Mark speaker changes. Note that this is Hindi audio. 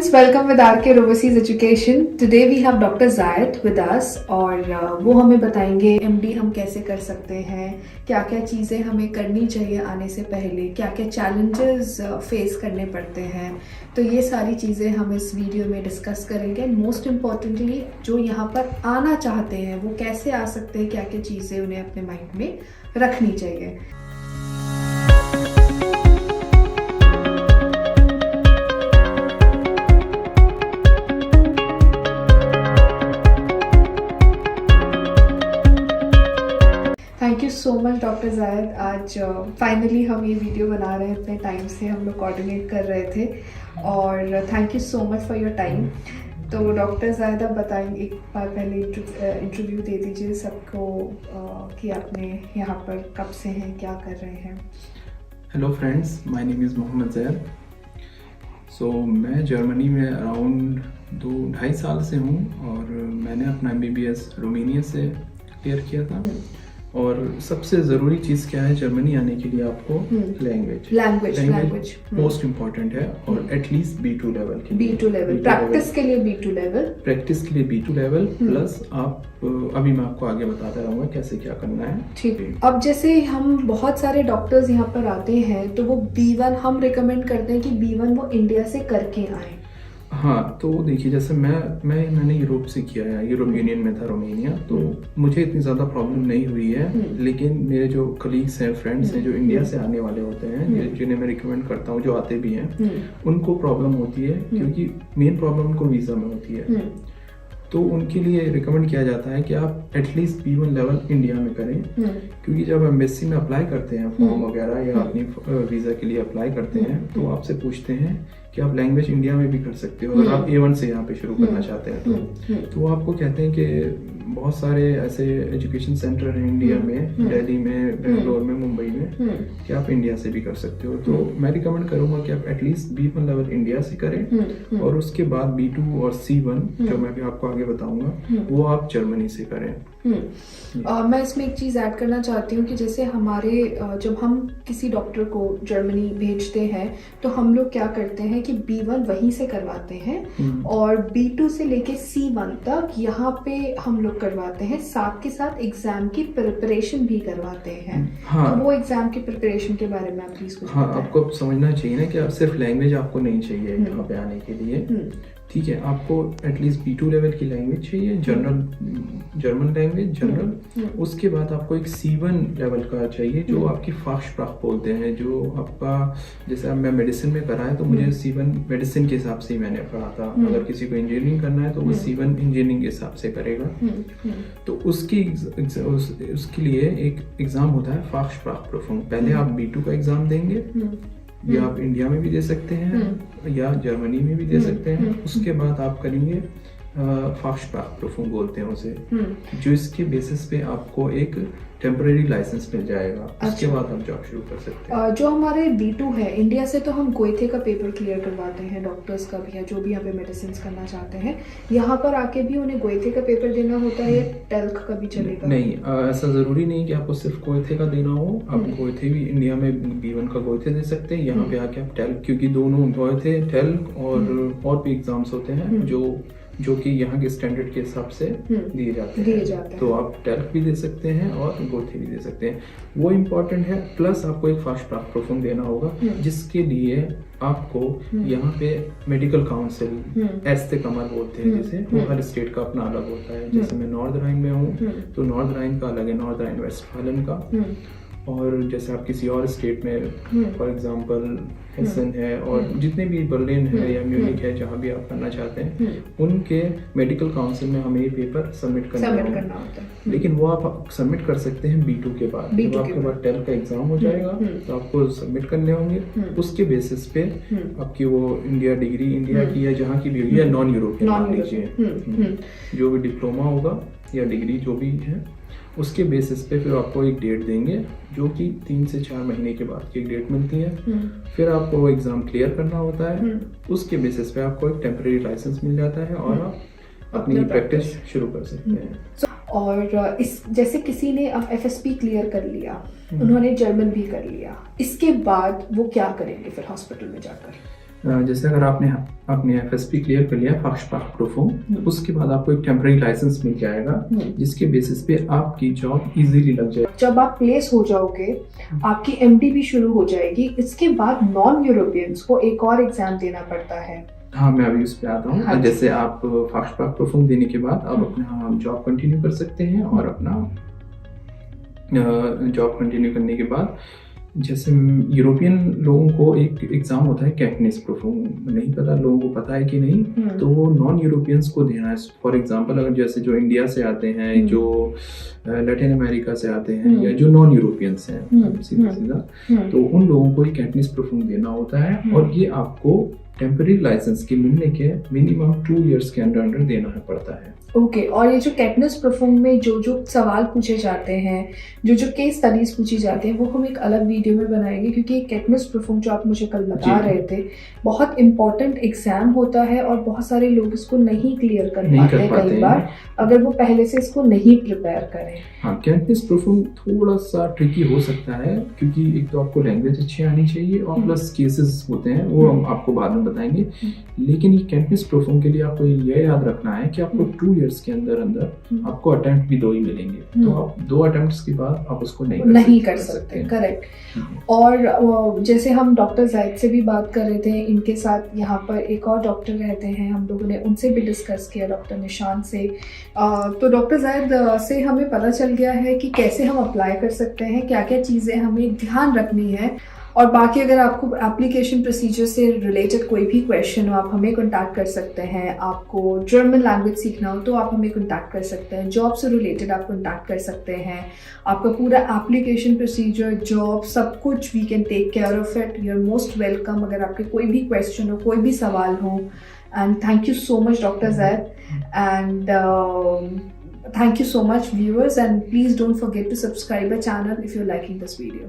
Speaker 1: friends, welcome with RK Overseas Education. Today we have Dr. Zayed with us और वो हमें बताएंगे MD हम कैसे कर सकते हैं, क्या क्या चीज़ें हमें करनी चाहिए आने से पहले, क्या क्या चैलेंजेस फेस करने पड़ते हैं. तो ये सारी चीज़ें हम इस वीडियो में डिस्कस करेंगे. एंड मोस्ट इम्पॉर्टेंटली जो यहाँ पर आना चाहते हैं वो कैसे आ सकते हैं, क्या क्या चीज़ें उन्हें अपने माइंड में रखनी चाहिए. Thank you so much doctor जायद. आज फाइनली हम ये वीडियो बना रहे हैं. अपने टाइम से हम लोग कोऑर्डिनेट कर रहे थे और thank you so much for your time. तो डॉक्टर जायद आप बताएंगे, एक बार पहले इंटरव्यू दे दीजिए सबको कि आपने यहाँ पर कब से हैं, क्या कर रहे हैं.
Speaker 2: Hello friends, my name is Mohammad Zaid. So मैं जर्मनी में अराउंड 2-2.5 साल से हूँ और मैंने अपना MBBS रोमानिया से क्लियर किया था. और सबसे ज़रूरी चीज़ क्या है जर्मनी आने के लिए? आपको लैंग्वेज मोस्ट इम्पॉर्टेंट है. और एटलीस्ट B2 लेवल के लिए,
Speaker 1: B2 लेवल प्रैक्टिस के लिए B2 लेवल प्लस आप अभी मैं आपको आगे बताता रहूँगा कैसे क्या करना है. ठीक है. अब जैसे हम बहुत सारे डॉक्टर्स यहाँ पर आते हैं तो वो B1 हम रिकमेंड करते हैं कि B1 वो इंडिया से करके आए.
Speaker 2: हाँ, तो देखिए जैसे मैंने यूरोप से किया है, यूरोप यूनियन में था रोमानिया, तो मुझे इतनी ज़्यादा प्रॉब्लम नहीं हुई है. लेकिन मेरे जो कलीग्स हैं, फ्रेंड्स हैं जो इंडिया से आने वाले होते हैं, जिन्हें मैं रिकमेंड करता हूँ, जो आते भी हैं, उनको प्रॉब्लम होती है क्योंकि मेन प्रॉब्लम उनको वीज़ा में होती है. तो उनके लिए रिकमेंड किया जाता है कि आप एटलीस्ट B1 लेवल इंडिया में करें. क्योंकि जब एम्बेसी में अप्लाई करते हैं फॉर्म वगैरह या अपनी वीज़ा के लिए अप्लाई करते हैं तो आपसे पूछते हैं कि आप लैंग्वेज इंडिया में भी कर सकते हो अगर आप A1 से यहाँ पे शुरू करना चाहते हैं. तो वो आपको कहते हैं कि बहुत सारे ऐसे एजुकेशन सेंटर हैं इंडिया में, दिल्ली में, बेंगलोर में, मुंबई में, कि आप इंडिया से भी कर सकते हो. तो मैं रिकमेंड करूँगा कि आप एटलीस्ट B1 लेवल इंडिया से करें और उसके बाद B2 और C1 जो मैं भी आपको आगे बताऊंगा वो आप जर्मनी से करें.
Speaker 1: मैं इसमें एक चीज़ ऐड करना चाहती हूँ कि जैसे हमारे जब हम किसी डॉक्टर को जर्मनी भेजते हैं तो हम लोग क्या करते हैं कि B1 वहीं से करवाते हैं और B2 से लेके C1 तक यहाँ पे हम लोग करवाते हैं. साथ के साथ एग्जाम की प्रिपरेशन भी करवाते हैं. हाँ. तो वो एग्जाम की प्रिपरेशन के बारे में आप प्लीज कुछ
Speaker 2: बताएं. आपको समझना चाहिए ना कि आप सिर्फ लैंग्वेज आपको नहीं चाहिए यहाँ पे आने के लिए. ठीक है, आपको एटलीस्ट B2 लेवल की लैंग्वेज चाहिए, जर्मन लैंग्वेज जनरल. उसके बाद आपको एक C1 लेवल का चाहिए जो आपकी फास्टस्प्राख बोलते हैं, जो आपका जैसे अब मैं मेडिसिन में करा है तो मुझे C1 मेडिसिन के हिसाब से ही मैंने पढ़ा था. अगर किसी को इंजीनियरिंग करना है तो वो C1 इंजीनियरिंग के हिसाब से करेगा. तो उसके लिए एक एग्ज़ाम होता है फास्टस्प्राखprüfung. पहले आप B2 का एग्ज़ाम देंगे या आप इंडिया में भी दे सकते हैं या जर्मनी में भी दे सकते हैं. उसके बाद आप करेंगे फास्टस्प्राखprüfung बोलते हैं उसे, जो इसके बेसिस पे आपको एक टेम्परेरी लाइसेंस मिल जाएगा. उसके बाद आप जॉब शुरू कर सकते हैं.
Speaker 1: जो हमारे B2 है इंडिया से तो हम गोएथे का पेपर क्लियर करवाते हैं डॉक्टर्स का भी, या जो भी यहाँ पे मेडिसिन करना चाहते हैं. यहाँ पर आके भी उन्हें गोएथे का पेपर देना होता है या टेल्क का भी चलेगा?
Speaker 2: नहीं, ऐसा ज़रूरी नहीं कि आपको सिर्फ गोएथे का देना हो. आप गोएथे भी इंडिया में B1 का गोएथे दे सकते हैं, यहाँ पे आके आप टेल्क, क्योंकि दोनों गोएथे, टेल्क और भी एग्जाम्स होते हैं जो कि यहाँ के स्टैंडर्ड के हिसाब से दिए जाते हैं. तो आप टेल्क भी दे सकते हैं और गोएथे भी दे सकते हैं. वो इम्पोर्टेंट है. प्लस आपको एक फास्टस्प्राखprüfung देना होगा जिसके लिए आपको यहाँ पे मेडिकल काउंसिल, ऐस्ते कमर बोलते हैं जिसे, वो हर स्टेट का अपना अलग होता है. जैसे मैं नॉर्थ राइन में हूँ तो नॉर्थ राइन का अलग है, नॉर्थ राइन वेस्टफालन का. और जैसे आप किसी और स्टेट में फॉर एग्जांपल हेसन है और जितने भी बर्लिन है या म्यूनिक है, जहाँ भी आप करना चाहते हैं, उनके मेडिकल काउंसिल में हमें ये पेपर सबमिट करना होता है. लेकिन वो आप सबमिट कर सकते हैं B2 के बाद. जब आपके बाद टेल्क का एग्जाम हो जाएगा तो आपको सबमिट करने होंगे. उसके बेसिस पे आपकी वो इंडिया डिग्री, इंडिया की या जहाँ की भी होगी, या नॉन यूरोपियन मान लीजिए, जो भी डिप्लोमा होगा या डिग्री जो भी है, उसके बेसिस पे फिर आपको एक डेट देंगे जो कि 3 से 4 महीने के बाद की एक डेट मिलती है. फिर आपको वो एग्ज़ाम क्लियर करना होता है. उसके बेसिस पे आपको एक टेम्परेरी लाइसेंस मिल जाता है और आप अपनी प्रैक्टिस शुरू कर सकते हैं.
Speaker 1: और इस जैसे किसी ने अब FSP क्लियर कर लिया, उन्होंने जर्मन भी कर लिया, इसके बाद वो क्या करेंगे फिर हॉस्पिटल में जाकर?
Speaker 2: जैसे अगर आपने अपने FSP क्लियर कर लिया Fachsprachprüfung, उसके बाद आपको एक टेम्पररी लाइसेंस मिल जाएगा जिसके बेसिस पे आपकी जॉब इजीली लग जाएगी।
Speaker 1: जब आप प्लेस हो जाओगे आपकी MD भी शुरू हो जाएगी। इसके बाद नॉन यूरोपियंस को एक और एग्जाम देना पड़ता है।
Speaker 2: हाँ, मैं अभी उस पे आता हूँ।
Speaker 1: हाँ,
Speaker 2: जैसे आप Fachsprachprüfung देने के बाद आप अपना जॉब कंटिन्यू कर सकते हैं और अपना जॉब कंटिन्यू करने के बाद जैसे यूरोपियन लोगों को एक एग्जाम होता है कैटनेस प्रूफिंग, नहीं पता लोगों को पता है कि नहीं, तो वो नॉन यूरोपियंस को देना है। फॉर एग्जांपल अगर जैसे जो इंडिया से आते हैं, जो लैटिन अमेरिका से आते हैं या जो नॉन यूरोपियंस हैं सीधा, तो उन लोगों को कैटनेस प्रूफिंग देना होता है और ये आपको टेम्पररी लाइसेंस के मिलने के मिनिमम 2 इयर्स के अंदर देना पड़ता है।
Speaker 1: ओके, और ये जो कैटनेस प्रूफिंग में जो जो सवाल पूछे जाते हैं, जो जो केस स्टडीज पूछी जाती हैं, वो हम एक अलग वीडियो में बनाएंगे, क्योंकि कैटनेस प्रूफिंग जो आप मुझे कल बता रहे थे बहुत इंपॉर्टेंट एग्जाम होता है और बहुत सारे लोग इसको नहीं क्लियर कर पाते हैं कई बार, अगर वो पहले से इसको नहीं प्रिपेयर करें।
Speaker 2: हाँ, कैटनेस प्रूफिंग थोड़ा सा ट्रिकी हो सकता है क्योंकि एक तो आपको लैंग्वेज अच्छी आनी चाहिए और प्लस केसेस होते हैं वो हम आपको बाद में बताएंगे। लेकिन ये कैटनेस प्रूफिंग के लिए आपको ये याद रखना है कि आपको 2 इयर्स के अंदर आपको अटेम्प्ट भी 2 ही मिलेंगे, तो आप 2 अटेम्प्ट्स के बाद आप उसको नहीं कर सकते।
Speaker 1: करेक्ट। और जैसे हम डॉक्टर जायद से भी बात कर रहे थे, इनके साथ यहाँ पर एक और डॉक्टर रहते हैं, हम लोगों ने उनसे भी डिस्कस किया, डॉक्टर निशान से। तो डॉक्टर जायद से हमें पता चल गया है कि कैसे हम अप्लाई कर सकते हैं, क्या क्या चीज़ें हमें ध्यान रखनी है। और बाकी अगर आपको एप्लीकेशन प्रोसीजर से रिलेटेड कोई भी क्वेश्चन हो, आप हमें कॉन्टैक्ट कर सकते हैं। आपको जर्मन लैंग्वेज सीखना हो तो आप हमें कॉन्टैक्ट कर सकते हैं। जॉब से रिलेटेड आप कॉन्टैक्ट कर सकते हैं। आपका पूरा एप्लीकेशन प्रोसीजर, जॉब, सब कुछ we can take care of it. You are most welcome अगर आपके कोई भी क्वेश्चन हो, कोई भी सवाल हो। And thank you so much doctor जायद, and thank you so much viewers, and please don't forget to subscribe our channel if you're liking this video.